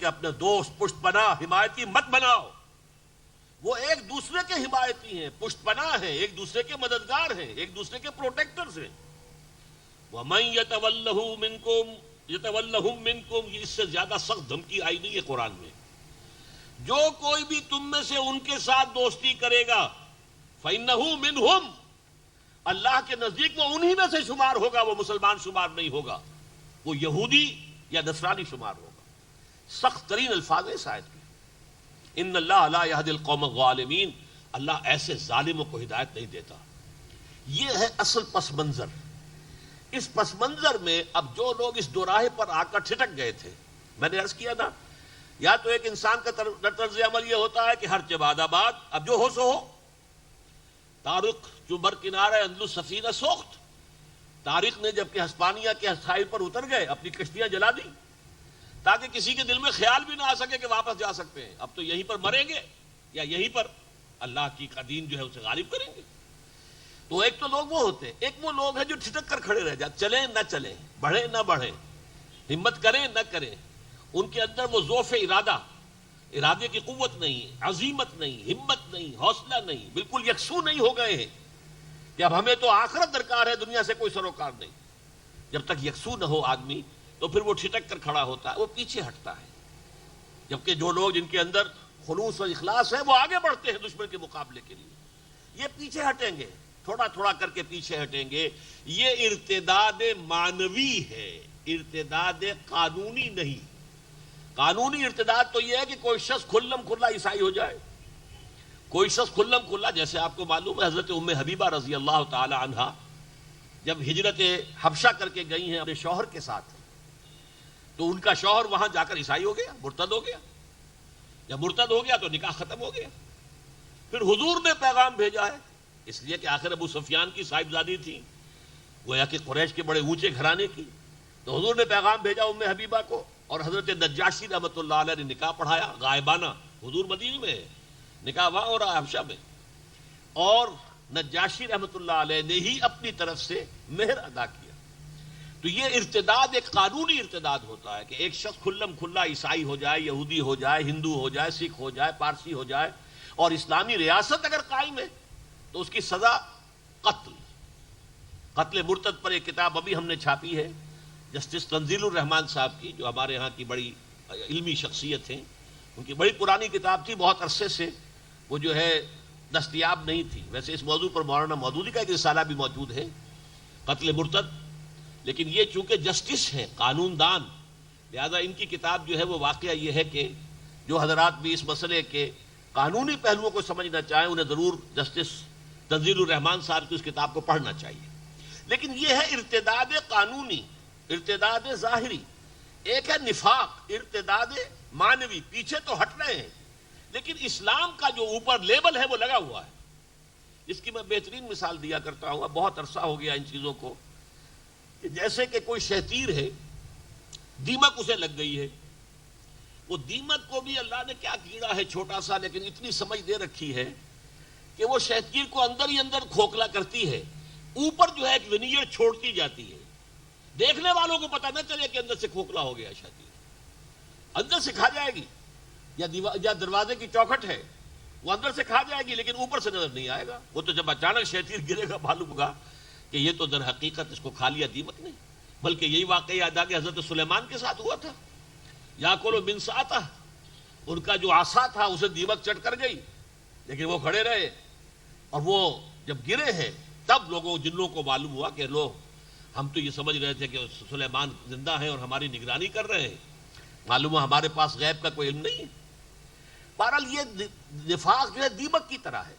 کہ اپنے دوست پشت پناہ حمایتی مت بناؤ. وہ ایک دوسرے کے حمایتی ہیں، پشت پناہ ہیں، ایک دوسرے کے مددگار ہیں، ایک دوسرے کے پروٹیکٹرز ہیں. وَمَن يَتَوَلَّهُم مِّنكُمْ، یہ اس سے زیادہ سخت دھمکی آئی نہیں ہے قرآن میں. جو کوئی بھی تم میں سے ان کے ساتھ دوستی کرے گا فَإِنَّهُ مِنْهُمْ، اللہ کے نزدیک وہ انہی میں سے شمار ہوگا، وہ مسلمان شمار نہیں ہوگا، وہ یہودی یا نصرانی شمار ہوگا. سخت ترین الفاظ ہیں اس آیت کے. ان اللہ لا یہدی القوم الظالمین، اللہ ایسے ظالموں کو ہدایت نہیں دیتا. یہ ہے اصل پس منظر. اس پس منظر میں اب جو لوگ اس دوراہے پر آ کر ٹھٹک گئے تھے، میں نے عرض کیا نا، یا تو ایک انسان کا طرز عمل یہ ہوتا ہے کہ ہر چباد آباد، اب جو ہو سو ہو. طارق جو بر کنارہ اندلس سفینہ سوخت، طارق نے جب کہ ہسپانیہ کے ساحل پر اتر گئے اپنی کشتیاں جلا دی تاکہ کسی کے دل میں خیال بھی نہ آ سکے کہ واپس جا سکتے ہیں. اب تو یہیں پر مریں گے یا یہیں پر اللہ کی دین جو ہے اسے غالب کریں گے. تو ایک تو لوگ وہ ہوتے ہیں، ایک وہ لوگ ہیں جو ٹھٹک کر کھڑے رہ جاتے، چلیں نہ چلیں، بڑھیں نہ بڑھیں، ہمت کریں نہ کریں. ان کے اندر وہ ذوف ارادے کی قوت نہیں، عزیمت نہیں، ہمت نہیں، حوصلہ نہیں، بالکل یکسو نہیں ہو گئے ہیں کہ اب ہمیں تو آخرت درکار ہے، دنیا سے کوئی سروکار نہیں. جب تک یکسو نہ ہو آدمی تو پھر وہ ٹھٹک کر کھڑا ہوتا ہے، وہ پیچھے ہٹتا ہے. جبکہ جو لوگ جن کے اندر خلوص اور اخلاص ہے وہ آگے بڑھتے ہیں دشمن کے مقابلے کے لیے. یہ پیچھے ہٹیں گے، تھوڑا تھوڑا کر کے پیچھے ہٹیں گے. یہ ارتداد معنوی ہے، ارتداد قانونی نہیں. قانونی ارتداد تو یہ ہے کہ کوئی شخص کھلم کھلا عیسائی ہو جائے، کوئی شخص کھلم کھلا. جیسے آپ کو معلوم ہے حضرت ام حبیبہ رضی اللہ تعالی عنہا جب ہجرت حبشہ کر کے گئی ہیں اپنے شوہر کے ساتھ، تو ان کا شوہر وہاں جا کر عیسائی ہو گیا، مرتد ہو گیا. جب مرتد ہو گیا تو نکاح ختم ہو گیا. پھر حضور نے پیغام بھیجا ہے، اس لیے کہ آخر ابو سفیان کی صاحبزادی تھی، گویا کہ قریش کے بڑے اونچے گھرانے کی. تو حضور نے پیغام بھیجا ام حبیبہ کو، اور حضرت نجاشی رحمۃ اللہ علیہ نے نکاح پڑھایا غائبانہ. حضور مدینے میں ہے، نکاح وہاں ہو رہا ہے حبشہ میں، اور نجاشی رحمۃ اللہ علیہ نے ہی اپنی طرف سے مہر ادا کیا. تو یہ ارتداد ایک قانونی ارتداد ہوتا ہے کہ ایک شخص کھلم کھلا عیسائی ہو جائے، یہودی ہو جائے، ہندو ہو جائے، سکھ ہو جائے، پارسی ہو جائے، اور اسلامی ریاست اگر قائم ہے تو اس کی سزا قتل. قتل مرتد پر ایک کتاب ابھی ہم نے چھاپی ہے جسٹس تنزیل الرحمان صاحب کی، جو ہمارے ہاں کی بڑی علمی شخصیت ہیں. ان کی بڑی پرانی کتاب تھی، بہت عرصے سے وہ جو ہے دستیاب نہیں تھی. ویسے اس موضوع پر مولانا مودودی کا ایک رسالہ بھی موجود ہے، قتل مرتد. لیکن یہ چونکہ جسٹس ہیں، قانون دان، لہذا ان کی کتاب جو ہے وہ واقعہ یہ ہے کہ جو حضرات بھی اس مسئلے کے قانونی پہلوؤں کو سمجھنا چاہیں انہیں ضرور جسٹس تنزیل الرحمان صاحب کی اس کتاب کو پڑھنا چاہیے. لیکن یہ ہے ارتداد قانونی، ارتداد ظاہری. ایک ہے نفاق، ارتداد معنوی، پیچھے تو ہٹ رہے ہیں لیکن اسلام کا جو اوپر لیبل ہے وہ لگا ہوا ہے. اس کی میں بہترین مثال دیا کرتا ہوں، بہت عرصہ ہو گیا ان چیزوں کو. جیسے کہ کوئی شہتیر ہے، دیمک اسے لگ گئی ہے. وہ دیمک کو بھی اللہ نے کیا کیڑا ہے چھوٹا سا، لیکن اتنی سمجھ دے رکھی ہے کہ وہ شہتیر کو اندر ہی اندر کھوکھلا کرتی ہے، اوپر جو ہے ایک ونیئر چھوڑتی جاتی ہے. دیکھنے والوں کو پتہ نہ چلے کہ اندر سے کھوکھلا ہو گیا شہتیر. اندر سے کھا جائے گی، یا دروازے کی چوکھٹ ہے وہ اندر سے کھا جائے گی لیکن اوپر سے نظر نہیں آئے گا. وہ تو جب اچانک شہتیر گرے گا معلوم ہوگا کہ یہ تو در حقیقت اس کو کھا لیا دیمک نہیں. بلکہ یہی واقعہ یاد آ کہ حضرت سلیمان کے ساتھ ہوا تھا. یاکل من ساعتہ، ان کا جو عصا تھا اسے دیمک چٹ کر گئی، لیکن وہ کھڑے رہے. اور وہ جب گرے ہیں تب جنوں کو معلوم ہوا کہ لوگ ہم تو یہ سمجھ رہے تھے کہ سلیمان زندہ ہیں اور ہماری نگرانی کر رہے ہیں، معلوم ہے ہمارے پاس غیب کا کوئی علم نہیں ہے. بہرحال یہ نفاق جو ہے دیمک کی طرح ہے،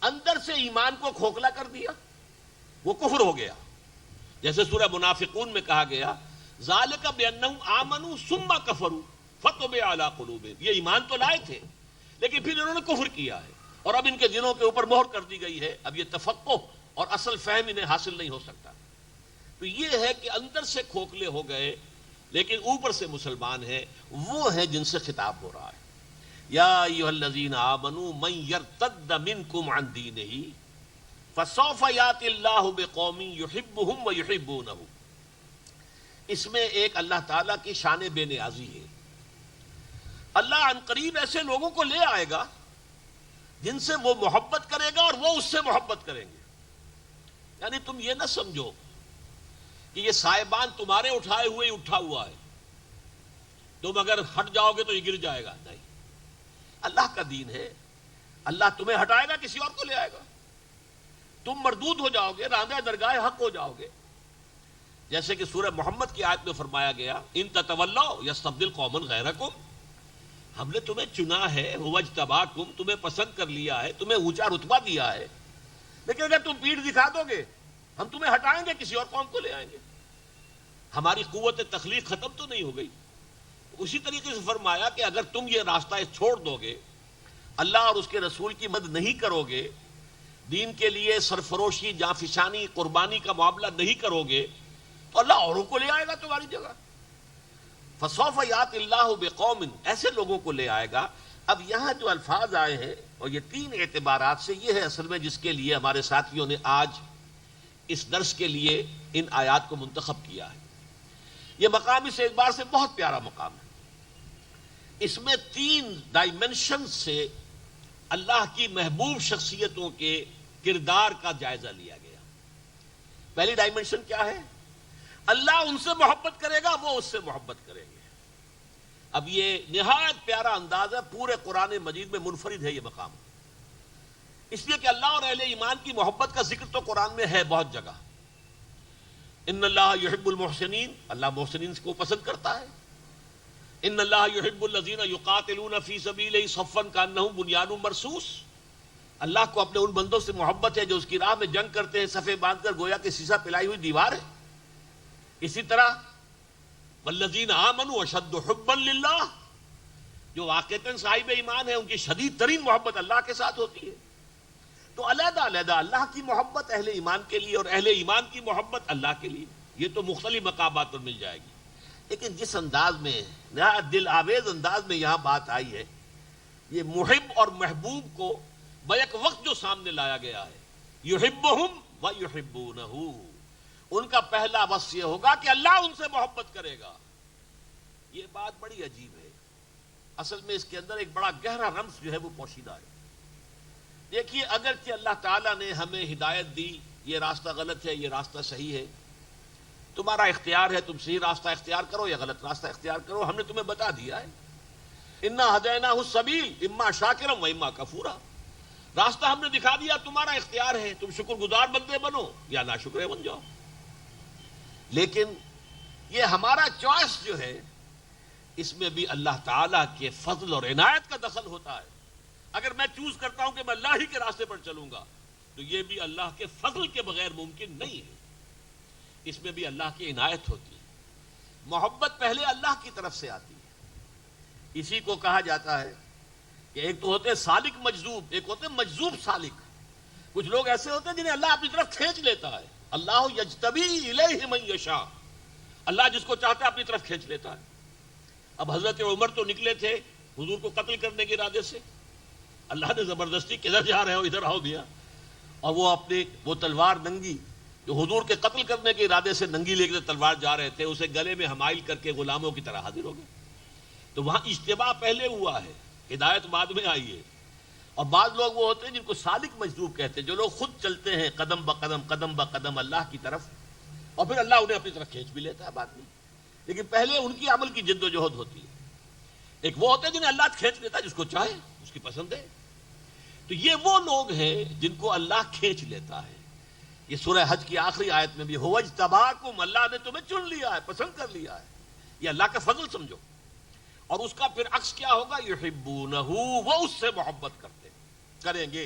اندر سے ایمان کو کھوکھلا کر دیا، وہ کفر ہو گیا. جیسے سورہ منافقون میں کہا گیا ذالک بانہم آمنوا ثم کفروا فتبع علی قلوبہم، یہ ایمان تو لائے تھے لیکن پھر انہوں نے کفر کیا ہے اور اب ان کے دلوں کے اوپر مہر کر دی گئی ہے. اب یہ تفقہ اور اصل فہم انہیں حاصل نہیں ہو سکتا. تو یہ ہے کہ اندر سے کھوکھلے ہو گئے لیکن اوپر سے مسلمان ہیں، وہ ہیں جن سے خطاب ہو رہا ہے. یا ایھا الذین آمنوا من یرتد منکم عن دینہ فسوف یأتی اللہ بقوم یحبہم ویحبونہ. اس میں ایک اللہ تعالیٰ کی شان بے نیازی ہے اللہ عن قریب ایسے لوگوں کو لے آئے گا جن سے وہ محبت کرے گا اور وہ اس سے محبت کریں گے. یعنی تم یہ نہ سمجھو کہ یہ سائبان تمہارے اٹھائے ہوئے ہی اٹھا ہوا ہے، تم اگر ہٹ جاؤ گے تو یہ گر جائے گا. نہیں، اللہ کا دین ہے، اللہ تمہیں ہٹائے گا، کسی اور کو لے آئے گا. تم مردود ہو جاؤ گے، راندہ درگاہ حق ہو جاؤ گے. جیسے کہ سورہ محمد کی آیت میں فرمایا گیا، ان تتولوا یستبدل قوما غیرکم، ہم نے تمہیں چنا ہے، هو اجتباکم، تمہیں پسند کر لیا ہے، تمہیں اونچا رتبہ دیا ہے، لیکن اگر تم پیٹھ دکھا دو گے ہم تمہیں ہٹائیں گے، کسی اور قوم کو لے آئیں گے. ہماری قوت تخلیق ختم تو نہیں ہو گئی. اسی طریقے سے فرمایا کہ اگر تم یہ راستہ چھوڑ دو گے، اللہ اور اس کے رسول کی مدد نہیں کرو گے، دین کے لیے سرفروشی، جانفشانی، قربانی کا معاملہ نہیں کرو گے، تو اللہ اوروں کو لے آئے گا تمہاری جگہ. فسوف یات اللہ بقوم، ایسے لوگوں کو لے آئے گا. اب یہاں جو الفاظ آئے ہیں اور یہ تین اعتبارات سے، یہ ہے اصل میں جس کے لیے ہمارے ساتھیوں نے آج اس درس کے لیے ان آیات کو منتخب کیا ہے. یہ مقام اس اعتبار سے بہت پیارا مقام ہے. اس میں تین ڈائمنشن سے اللہ کی محبوب شخصیتوں کے کردار کا جائزہ لیا گیا. پہلی ڈائمنشن کیا ہے؟ اللہ ان سے محبت کرے گا، وہ اس سے محبت کریں گے. اب یہ نہایت پیارا انداز ہے، پورے قرآن مجید میں منفرد ہے یہ مقام، اس لیے کہ اللہ اور اہل ایمان کی محبت کا ذکر تو قرآن میں ہے بہت جگہ. ان اللہ یحب المحسنین، اللہ محسنین کو پسند کرتا ہے. ان اللہ یحب الذین یقاتلون فی سبیلہ صفا کانہم بنیان مرصوص، اللہ کو اپنے ان بندوں سے محبت ہے جو اس کی راہ میں جنگ کرتے ہیں صفے باندھ کر، گویا کہ سیسا پلائی ہوئی دیوار ہے. اسی طرح والذین آمنوا اشد حبا للہ، جو واقعتاً صاحب ایمان ہے ان کی شدید ترین محبت اللہ کے ساتھ ہوتی ہے. تو علیحدہ علیحدہ اللہ کی محبت اہل ایمان کے لیے اور اہل ایمان کی محبت اللہ کے لیے، یہ تو مختلف مقامات پر مل جائے گی. لیکن جس انداز میں، نہایت دل آویز انداز میں یہاں بات آئی ہے، یہ محب اور محبوب کو بیک وقت جو سامنے لایا گیا ہے، یحبہم ویحبونہ، ان کا پہلا وصف یہ ہوگا کہ اللہ ان سے محبت کرے گا. یہ بات بڑی عجیب ہے، اصل میں اس کے اندر ایک بڑا گہرا رمز جو ہے وہ پوشیدہ ہے. دیکھیے، اگرچہ اللہ تعالیٰ نے ہمیں ہدایت دی، یہ راستہ غلط ہے، یہ راستہ صحیح ہے، تمہارا اختیار ہے، تم صحیح راستہ اختیار کرو یا غلط راستہ اختیار کرو، ہم نے تمہیں بتا دیا ہے. انا ہدیناہ السبیل اما شاکرا و اما کفورا، راستہ ہم نے دکھا دیا، تمہارا اختیار ہے، تم شکر گزار بندے بنو یا ناشکرے بن جاؤ. لیکن یہ ہمارا چوائس جو ہے، اس میں بھی اللہ تعالیٰ کے فضل اور عنایت کا دخل ہوتا ہے. اگر میں چوز کرتا ہوں کہ میں اللہ ہی کے راستے پر چلوں گا، تو یہ بھی اللہ کے فضل کے بغیر ممکن نہیں ہے، اس میں بھی اللہ کی عنایت ہوتی ہے. محبت پہلے اللہ کی طرف سے آتی ہے. اسی کو کہا جاتا ہے کہ ایک تو ہوتے سالک مجذوب، ایک ہوتے مجذوب سالک. کچھ لوگ ایسے ہوتے ہیں جنہیں اللہ اپنی طرف کھینچ لیتا ہے. اللہ یجتبی الیہ من یشاء، اللہ جس کو چاہتا ہے اپنی طرف کھینچ لیتا ہے. اب حضرت عمر تو نکلے تھے حضور کو قتل کرنے کے ارادے سے، اللہ نے زبردستی کدھر جا رہے ہو ادھر آؤ دیا، اور وہ اپنے وہ تلوار ننگی جو حضور کے قتل کرنے کے ارادے سے ننگی لے کے تلوار جا رہے تھے، اسے گلے میں حمائل کر کے غلاموں کی طرح حاضر ہو گئے. تو وہاں اجتباع پہلے ہوا ہے، ہدایت بعد میں آئی ہے. اور بعض لوگ وہ ہوتے ہیں جن کو سالک مجذوب کہتے ہیں، جو لوگ خود چلتے ہیں قدم بقدم اللہ کی طرف، اور پھر اللہ انہیں اپنی طرف کھینچ بھی لیتا ہے بعد میں، لیکن پہلے ان کی عمل کی جد و جہد ہوتی ہے. ایک وہ ہوتے ہیں جنہیں اللہ کھینچ لیتا ہے، جس کو چاہے اس کی پسند ہے. تو یہ وہ لوگ ہیں جن کو اللہ کھینچ لیتا ہے. یہ سورہ حج کی آخری آیت میں بھی هو اجتباکم، اللہ نے تمہیں چن لیا ہے، پسند کر لیا ہے. یہ اللہ کا فضل سمجھو. اور اس کا پھر عکس کیا ہوگا؟ یحبونہ، وہ اس سے محبت کریں گے.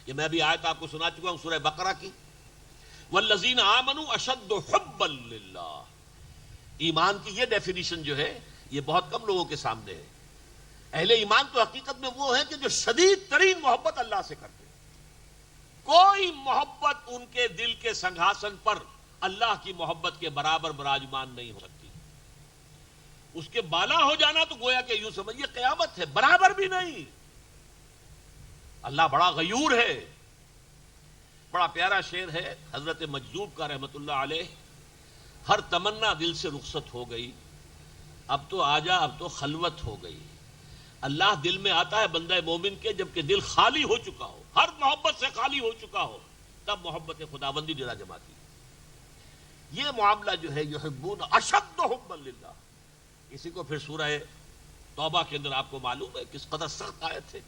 یہ میں بھی آیت آپ کو سنا چکا ہوں سورہ بقرہ کی، والذین آمنوا اشد حبا للہ. ایمان کی یہ ڈیفینیشن جو ہے یہ بہت کم لوگوں کے سامنے ہے. اہل ایمان تو حقیقت میں وہ ہیں کہ جو شدید ترین محبت اللہ سے کرتے ہیں. کوئی محبت ان کے دل کے سنگھاسن پر اللہ کی محبت کے برابر براجمان نہیں ہو سکتی. اس کے بالا ہو جانا تو گویا کہ یوں سمجھیے قیامت ہے، برابر بھی نہیں. اللہ بڑا غیور ہے. بڑا پیارا شعر ہے حضرت مجذوب کا رحمت اللہ علیہ، ہر تمنا دل سے رخصت ہو گئی، اب تو آ جا، اب تو خلوت ہو گئی. اللہ دل میں آتا ہے بندہ مومن کے جبکہ دل خالی ہو چکا ہو، ہر محبت سے خالی ہو چکا ہو، تب محبت خداوندی ڈیرا جماتی. یہ معاملہ جو ہے یحبون اشد حبا للہ، اسی کو پھر سورہ توبہ کے اندر آپ کو معلوم ہے کس قدر سخت آیت ہے.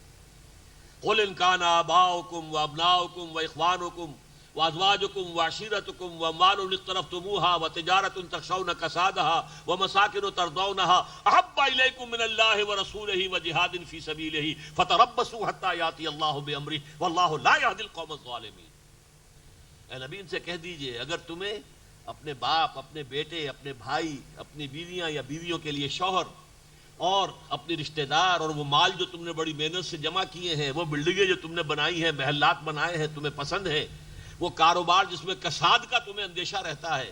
قل ان کان آباؤکم وابناؤکم واخوانکم وازواجکم وعشیرتکم واموال اقترفتموها وتجارۃ تخشون کسادها ومساکن ترضونها احب الیکم من اللہ ورسولہ وجہاد فی سبیلہ فتربصوا حتی یاتی اللہ بامرہ واللہ لا یہدی القوم الظالمین. اے نبی ان سے کہہ دیجئے اگر تمہیں اپنے باپ، اپنے بیٹے، اپنے بھائی، اپنی بیویاں یا بیویوں کے لیے شوہر اور اپنے رشتہ دار اور وہ مال جو تم نے بڑی محنت سے جمع کیے ہیں، وہ بلڈنگیں جو تم نے بنائی ہیں، محلات بنائے ہیں، تمہیں پسند ہے، وہ کاروبار جس میں کساد کا تمہیں اندیشہ رہتا ہے،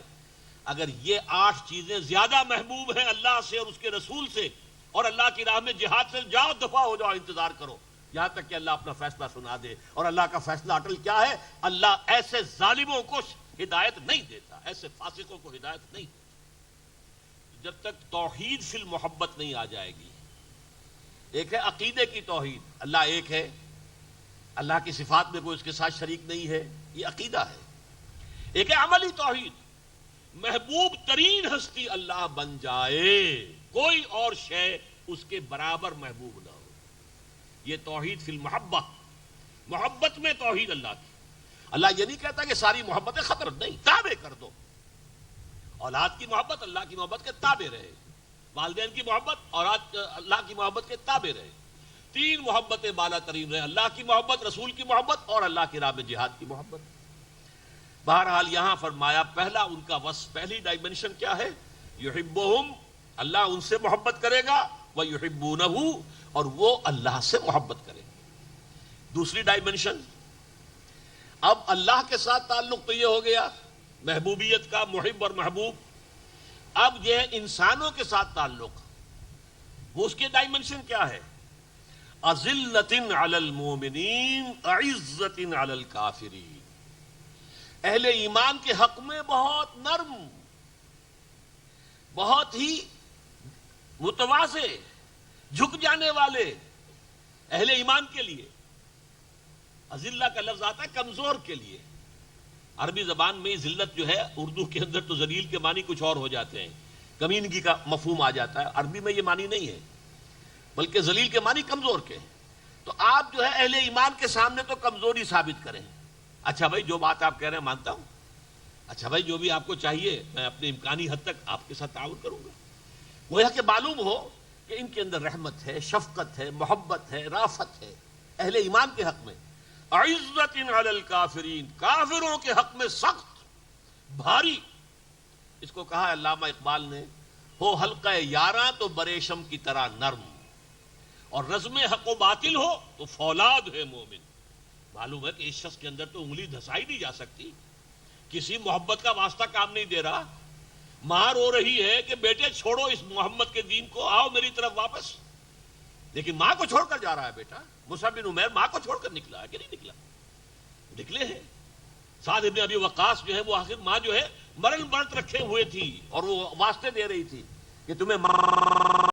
اگر یہ 8 چیزیں زیادہ محبوب ہیں اللہ سے اور اس کے رسول سے اور اللہ کی راہ میں جہاد سے، جاؤ دفاع ہو جاؤ، انتظار کرو یہاں تک کہ اللہ اپنا فیصلہ سنا دے. اور اللہ کا فیصلہ اٹل کیا ہے؟ اللہ ایسے ظالموں کو ہدایت نہیں دیتا، ایسے فاسقوں کو ہدایت نہیں دیتا. جب تک توحید فی المحبت نہیں آ جائے گی. ایک ہے عقیدے کی توحید، اللہ ایک ہے، اللہ کی صفات میں کوئی اس کے ساتھ شریک نہیں ہے، یہ عقیدہ ہے. ایک ہے عملی توحید، محبوب ترین ہستی اللہ بن جائے، کوئی اور شے اس کے برابر محبوب نہ ہو. یہ توحید فی المحبہ، محبت میں توحید اللہ کی. اللہ یہ نہیں کہتا کہ ساری محبتیں ختم، نہیں، تابع کر دو. اولاد کی محبت اللہ کی محبت کے تابع رہے، والدین کی محبت اور اللہ کی محبت کے تابع رہے. 3 محبتیں بالا ترین رہے، اللہ کی محبت، رسول کی محبت اور اللہ کی راہ میں جہاد کی محبت. بہرحال یہاں فرمایا پہلا ان کا وصف، پہلی ڈائمنشن کیا ہے؟ یحبہم، اللہ ان سے محبت کرے گا، ویحبونہ، اور وہ اللہ سے محبت کرے گا. دوسری ڈائمنشن، اب اللہ کے ساتھ تعلق تو یہ ہو گیا محبوبیت کا، محب اور محبوب. اب یہ ہے انسانوں کے ساتھ تعلق، وہ اس کے ڈائمنشن کیا ہے؟ اذلۃ علی المؤمنین اعزۃ علی الکافرین. اہل ایمان کے حق میں بہت نرم، بہت ہی متواضع، جھک جانے والے اہل ایمان کے لیے. اذلہ کا لفظ آتا ہے کمزور کے لیے. عربی زبان میں ذلت جو ہے، اردو کے اندر تو ذلیل کے معنی کچھ اور ہو جاتے ہیں، کمینگی کا مفہوم آ جاتا ہے. عربی میں یہ معنی نہیں ہے، بلکہ ذلیل کے معنی کمزور کے. تو آپ جو ہے اہل ایمان کے سامنے تو کمزوری ثابت کریں. اچھا بھائی جو بات آپ کہہ رہے ہیں مانتا ہوں، اچھا بھائی جو بھی آپ کو چاہیے میں اپنے امکانی حد تک آپ کے ساتھ تعاون کروں گا. گویا کہ معلوم ہو کہ ان کے اندر رحمت ہے، شفقت ہے، محبت ہے، رافت ہے اہل ایمان کے حق میں. عزت علی الکافرین، کافروں کے حق میں سخت، بھاری. اس کو کہا علامہ اقبال نے، ہو حلقہ یاراں تو بریشم کی طرح نرم، اور رزم حق و باطل ہو تو فولاد ہے مومن. معلوم ہے کہ اس شخص کے اندر تو انگلی دھسائی نہیں جا سکتی، کسی محبت کا واسطہ کام نہیں دے رہا. ماں رو رہی ہے کہ بیٹے چھوڑو اس محمد کے دین کو، آؤ میری طرف واپس، لیکن ماں کو چھوڑ کر جا رہا ہے. بیٹا مصعب بن عمیر ماں کو چھوڑ کر نکلا ہے کہ نہیں نکلا؟ نکلے ہیں. سعد ابن ابی وقاص جو ہے وہ آخر ماں جو ہے مرن برت رکھے ہوئے تھی اور وہ واسطے دے رہی تھی کہ تمہیں